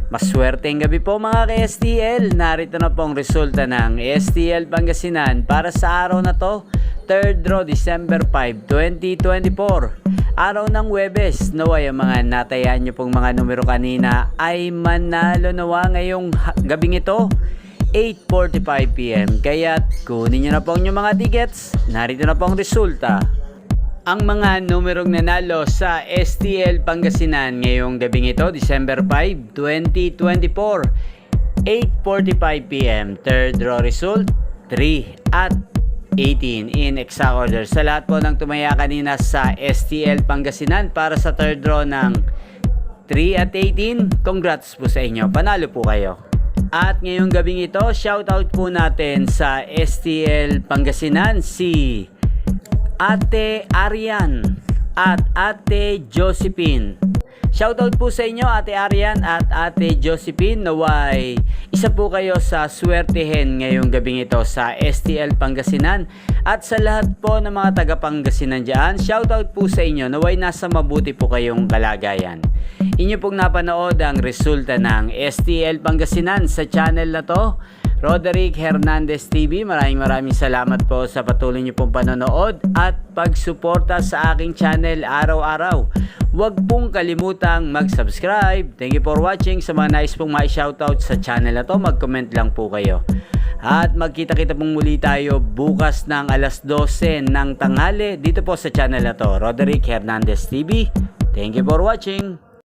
Maswerteng gabi po mga ka-STL. Narito na pong resulta ng STL Pangasinan para sa araw na to, 3rd draw December 5, 2024. Araw ng Huwebes. Naway ang mga natayan nyo pong mga numero kanina ay manalo nawa ngayong gabing ito, 8:45 PM. Kaya kunin nyo na po yung mga tickets. Narito na pong resulta. Ang mga numerong nanalo sa STL Pangasinan ngayong gabing ito, December 5, 2024, 8:45 PM. Third draw result, 3 at 18 in exact order. Sa lahat po ng tumaya kanina sa STL Pangasinan para sa third draw ng 3 at 18, congrats po sa inyo. Panalo po kayo. At ngayong gabing ito, shoutout po natin sa STL Pangasinan si Ate Arian at Ate Josephine. Shoutout po sa inyo Ate Arian at Ate Josephine. Naway isa po kayo sa swertehen ngayong gabing ito sa STL Pangasinan. At sa lahat po ng mga taga Pangasinan dyan, shoutout po sa inyo. Naway nasa mabuti po kayong kalagayan. Inyo pong napanood ang resulta ng STL Pangasinan sa channel na to, Roderick Hernandez TV. Maraming salamat po sa patuloy niyo pong panonood at pagsuporta sa aking channel araw-araw. Huwag pong kalimutang mag-subscribe. Thank you for watching. Sa mga nais pong ma-shoutout sa channel na to, mag-comment lang po kayo. At magkita-kita pong muli tayo bukas ng alas 12 ng tanghali dito po sa channel na to, Roderick Hernandez TV. Thank you for watching.